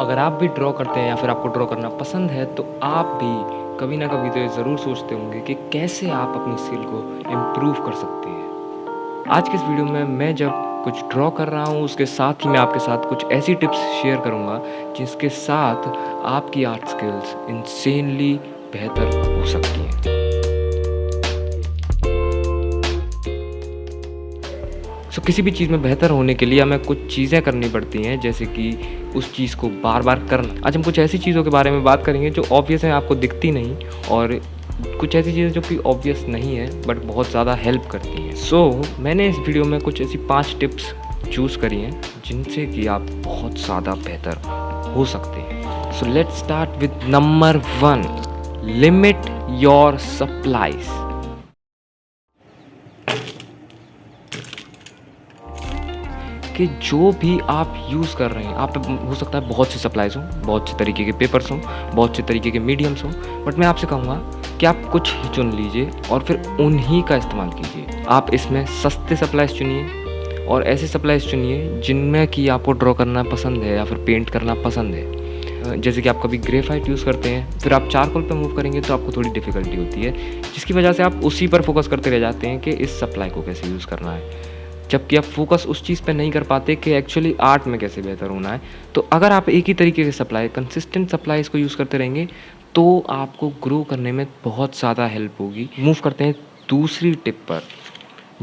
अगर आप भी ड्रॉ करते हैं या फिर आपको ड्रॉ करना पसंद है तो आप भी कभी ना कभी तो ये ज़रूर सोचते होंगे कि कैसे आप अपनी स्किल को इम्प्रूव कर सकते हैं। आज के इस वीडियो में मैं जब कुछ ड्रॉ कर रहा हूँ उसके साथ ही मैं आपके साथ कुछ ऐसी टिप्स शेयर करूँगा जिसके साथ आपकी आर्ट स्किल्स इंसेनली बेहतर हो सकती हैं। किसी भी चीज़ में बेहतर होने के लिए हमें कुछ चीज़ें करनी पड़ती हैं, जैसे कि उस चीज़ को बार बार करना। आज हम कुछ ऐसी चीज़ों के बारे में बात करेंगे जो ऑब्वियस हैं, आपको दिखती नहीं, और कुछ ऐसी चीज़ें जो कि ऑब्वियस नहीं है बट बहुत ज़्यादा हेल्प करती हैं। मैंने इस वीडियो में कुछ ऐसी 5 टिप्स चूज़ करी हैं जिनसे कि आप बहुत ज़्यादा बेहतर हो सकते हैं। Let's start with number 1, limit your supplies. कि जो भी आप यूज़ कर रहे हैं, आप हो सकता है बहुत से सप्लाईज़ हों, बहुत से तरीके के पेपर्स हों, बहुत से तरीके के मीडियम्स हों, बट मैं आपसे कहूँगा कि आप कुछ ही चुन लीजिए और फिर उन्हीं का इस्तेमाल कीजिए। आप इसमें सस्ते सप्लाईज़ चुनिए और ऐसे सप्लाईज़ चुनिए जिनमें कि आपको ड्रॉ करना पसंद है या फिर पेंट करना पसंद है। जैसे कि आप कभी ग्रेफाइट यूज़ करते हैं, फिर आप चारकोल पे मूव करेंगे तो आपको थोड़ी डिफ़िकल्टी होती है, जिसकी वजह से आप उसी पर फोकस करते रह जाते हैं कि इस सप्लाई को कैसे यूज़ करना है, जबकि आप फोकस उस चीज़ पे नहीं कर पाते कि एक्चुअली आर्ट में कैसे बेहतर होना है। तो अगर आप एक ही तरीके के सप्लाई, कंसिस्टेंट सप्लाईज़ को यूज़ करते रहेंगे तो आपको ग्रो करने में बहुत ज़्यादा हेल्प होगी। मूव करते हैं दूसरी टिप पर,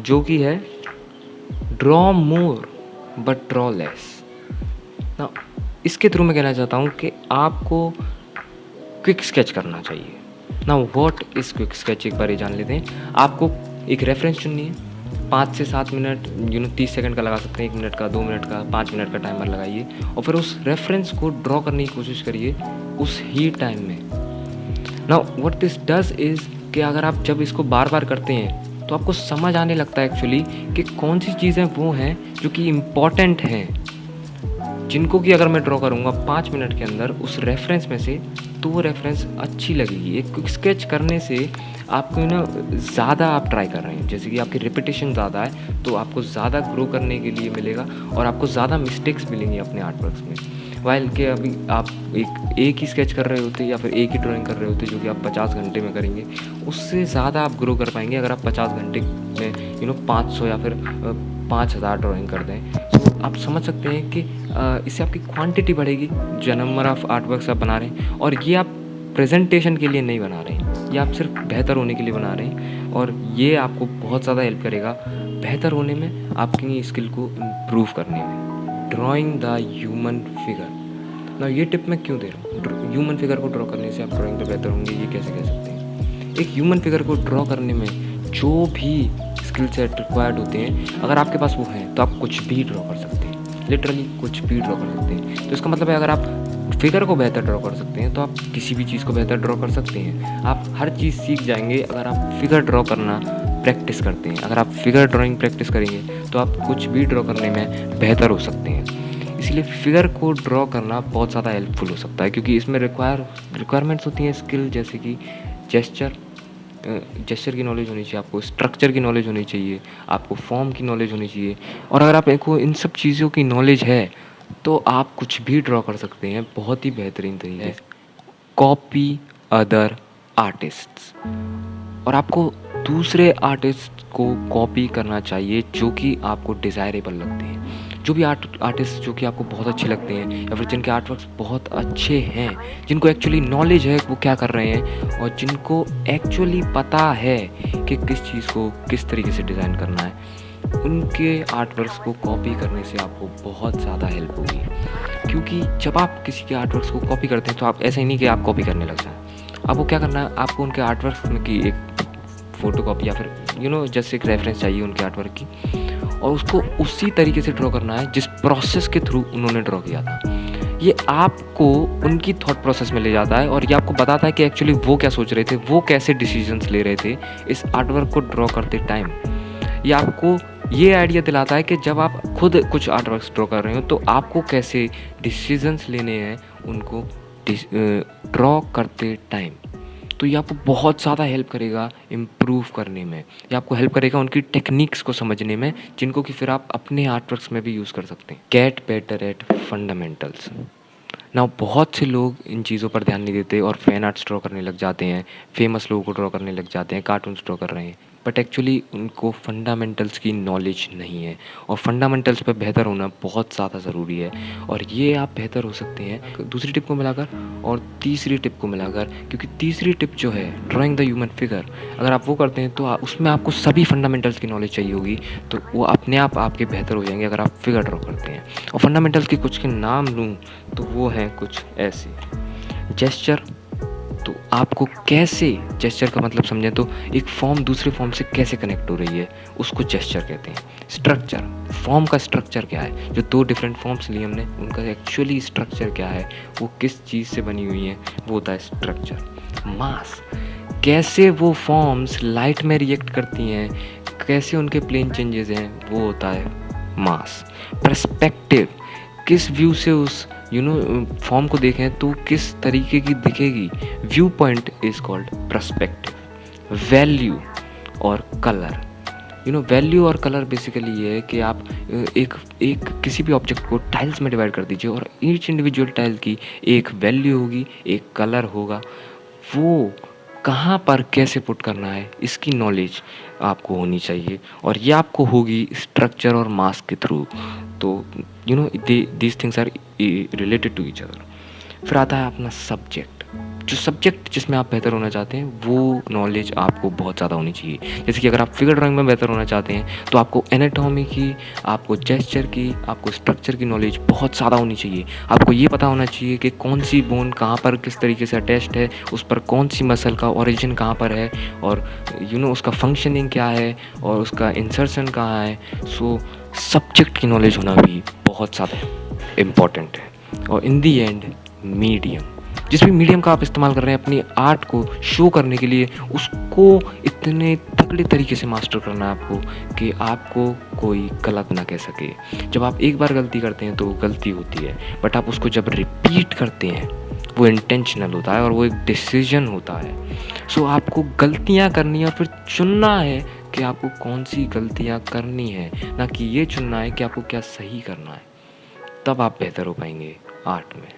जो कि है draw more but draw less. ना, इसके थ्रू मैं कहना चाहता हूँ कि आपको क्विक स्केच करना चाहिए। ना, व्हाट इज़ क्विक स्केच, एक बार ये जान लेते हैं। आपको एक रेफरेंस चुननी है, 5 से 7 मिनट 30 सेकंड का लगा सकते हैं, 1 मिनट का, 2 मिनट का, 5 मिनट का टाइमर लगाइए और फिर उस रेफरेंस को ड्रॉ करने की कोशिश करिए उस ही टाइम में। Now what this does is कि अगर आप जब इसको बार बार करते हैं तो आपको समझ आने लगता है एक्चुअली कि कौन सी चीज़ें वो हैं जो कि इम्पॉर्टेंट हैं, जिनको कि अगर मैं ड्रॉ करूँगा 5 मिनट के अंदर उस रेफरेंस में से, तो वो रेफरेंस अच्छी लगेगी। एक क्विक स्केच करने से आपको ना ज़्यादा आप ट्राई कर रहे हैं, जैसे कि आपकी रिपीटेशन ज़्यादा है तो आपको ज़्यादा ग्रो करने के लिए मिलेगा और आपको ज़्यादा मिस्टेक्स मिलेंगी अपने आर्ट वर्क्स में। वाइल कि अभी आप एक ही स्केच कर रहे होते या फिर एक ही ड्राइंग कर रहे होते जो कि आप 50 घंटे में करेंगे, उससे ज़्यादा आप ग्रो कर पाएंगे अगर आप 50 घंटे में 500 या फिर 5000 ड्राइंग कर दें। तो आप समझ सकते हैं कि इससे आपकी क्वांटिटी बढ़ेगी जो नंबर ऑफ़ आर्ट वर्क्स आप बना रहे हैं, और ये आप प्रेजेंटेशन के लिए नहीं बना रहे हैं, ये आप सिर्फ बेहतर होने के लिए बना रहे हैं, और ये आपको बहुत ज़्यादा हेल्प करेगा बेहतर होने में, आपकी स्किल को इम्प्रूव करने में। Drawing the human figure. ना, ये टिप मैं क्यों दे रहा हूँ? ह्यूमन फिगर को ड्रॉ करने से आप ड्राइंग पे बेहतर होंगे, ये कैसे कह सकते हैं? एक ह्यूमन फिगर को ड्रॉ करने में जो भी स्किल सेट रिक्वायर्ड होते हैं, अगर आपके पास वो हैं तो आप कुछ भी ड्रॉ कर सकते हैं, लिटरली कुछ भी ड्रॉ कर सकते हैं। तो इसका मतलब है अगर आप फिगर को बेहतर ड्रॉ कर सकते हैं तो आप किसी भी चीज़ को बेहतर ड्रॉ कर सकते हैं। आप हर चीज़ सीख जाएंगे अगर आप फिगर ड्रॉ करना प्रैक्टिस करते हैं। अगर आप फिगर ड्राइंग प्रैक्टिस करेंगे तो आप कुछ भी ड्रॉ करने में बेहतर हो सकते हैं। इसलिए फिगर को ड्रॉ करना बहुत ज़्यादा हेल्पफुल हो सकता है, क्योंकि इसमें रिक्वायरमेंट्स होती हैं स्किल, जैसे कि जेस्चर की नॉलेज होनी चाहिए, आपको स्ट्रक्चर की नॉलेज होनी चाहिए, आपको फॉर्म की नॉलेज होनी चाहिए, और अगर आपको इन सब चीज़ों की नॉलेज है तो आप कुछ भी ड्रॉ कर सकते हैं बहुत ही बेहतरीन तरीके से। कॉपी अदर आर्टिस्ट्स, और आपको दूसरे आर्टिस्ट को कॉपी करना चाहिए जो कि आपको डिज़ायरेबल लगते हैं। जो भी आर्टिस्ट जो कि आपको बहुत अच्छे लगते हैं या फिर जिनके आर्ट वर्क्स बहुत अच्छे हैं, जिनको एक्चुअली नॉलेज है वो क्या कर रहे हैं और जिनको एक्चुअली पता है कि किस चीज़ को किस तरीके से डिज़ाइन करना है, उनके आर्ट वर्क्स को कॉपी करने से आपको बहुत ज़्यादा हेल्प होगी। क्योंकि जब आप किसी के आर्ट वर्क्स को कॉपी करते हैं तो आप ऐसा ही नहीं कि आप कॉपी करने लग जाएं। आपको क्या करना है, आपको उनके आर्ट वर्क्स में की एक फ़ोटो कॉपी या फिर जैसे एक रेफरेंस चाहिए उनके आर्ट वर्क की, और उसको उसी तरीके से ड्रॉ करना है जिस प्रोसेस के थ्रू उन्होंने ड्रॉ किया था। ये आपको उनकी थॉट प्रोसेस में ले जाता है और ये आपको बताता है कि एक्चुअली वो क्या सोच रहे थे, वो कैसे डिसीजंस ले रहे थे इस आर्ट वर्क को ड्रॉ करते टाइम। ये आपको ये आइडिया दिलाता है कि जब आप खुद कुछ आर्ट वर्क्स ड्रॉ कर रहे हो तो आपको कैसे डिसीजंस लेने हैं उनको ड्रॉ करते टाइम। तो ये आपको बहुत ज़्यादा हेल्प करेगा इम्प्रूव करने में, ये आपको हेल्प करेगा उनकी टेक्निक्स को समझने में, जिनको कि फिर आप अपने आर्ट वर्क्स में भी यूज़ कर सकते हैं। Get better at fundamentals. ना बहुत से लोग इन चीज़ों पर ध्यान नहीं देते और फ़ैन आर्ट्स ड्रॉ करने लग जाते हैं, फ़ेमस लोगों को ड्रॉ करने लग जाते हैं, कार्टून्स ड्रॉ कर रहे हैं। बट एक्चुअली उनको फंडामेंटल्स की नॉलेज नहीं है और फंडामेंटल्स पे बेहतर होना बहुत ज़्यादा ज़रूरी है और ये आप बेहतर हो सकते हैं दूसरी टिप को मिलाकर और तीसरी टिप को मिलाकर, क्योंकि तीसरी टिप जो है ड्राइंग द ह्यूमन फिगर, अगर आप वो करते हैं तो उसमें आपको सभी फंडामेंटल्स की नॉलेज चाहिए होगी, तो वो अपने आप आपके बेहतर हो जाएंगे अगर आप फिगर ड्रॉ करते हैं। और फंडामेंटल्स के कुछ के नाम लूँ तो वो हैं कुछ ऐसे। जेस्चर, तो आपको कैसे, जेस्चर का मतलब समझें तो एक फॉर्म दूसरे फॉर्म से कैसे कनेक्ट हो रही है, उसको जेस्चर कहते हैं। स्ट्रक्चर, फॉर्म का स्ट्रक्चर क्या है, जो दो डिफरेंट फॉर्म्स लिए हमने उनका एक्चुअली स्ट्रक्चर क्या है, वो किस चीज़ से बनी हुई है, वो होता है स्ट्रक्चर। मास, कैसे वो फॉर्म्स लाइट में रिएक्ट करती हैं, कैसे उनके प्लेन चेंजेस हैं, वो होता है मास। पर्सपेक्टिव, किस व्यू से उस फॉर्म को देखें तो किस तरीके की दिखेगी, view point is called perspective. Value और कलर, वैल्यू और कलर बेसिकली ये है कि आप एक एक किसी भी ऑब्जेक्ट को टाइल्स में डिवाइड कर दीजिए और ईच इंडिविजुअल टाइल की एक वैल्यू होगी, एक कलर होगा, वो कहाँ पर कैसे पुट करना है इसकी नॉलेज आपको होनी चाहिए और ये आपको होगी स्ट्रक्चर और मास के थ्रू। तो these things are related to each other. फिर आता है अपना सब्जेक्ट, जो सब्जेक्ट जिसमें आप बेहतर होना चाहते हैं वो नॉलेज आपको बहुत ज़्यादा होनी चाहिए। जैसे कि अगर आप फिगर ड्राइंग में बेहतर होना चाहते हैं तो आपको एनाटॉमी की, आपको जेस्चर की, आपको स्ट्रक्चर की नॉलेज बहुत ज़्यादा होनी चाहिए। आपको ये पता होना चाहिए कि कौन सी बोन कहाँ पर किस तरीके से अटैच्ड है, उस पर कौन सी मसल का ओरिजिन कहाँ पर है और उसका फंक्शनिंग क्या है और उसका इंसर्शन कहाँ है। सो सब्जेक्ट की नॉलेज होना भी बहुत ज़्यादा इम्पॉर्टेंट है। और इन दी एंड मीडियम, जिस भी मीडियम का आप इस्तेमाल कर रहे हैं अपनी आर्ट को शो करने के लिए, उसको इतने तगड़े तरीके से मास्टर करना है आपको कि आपको कोई गलत ना कह सके। जब आप एक बार गलती करते हैं तो गलती होती है, बट आप उसको जब रिपीट करते हैं वो इंटेंशनल होता है और वो एक डिसीजन होता है। सो आपको गलतियाँ करनी है और फिर चुनना है कि आपको कौन सी गलतियाँ करनी है, ना कि ये चुनना है कि आपको क्या सही करना है। तब आप बेहतर हो पाएंगे आर्ट में।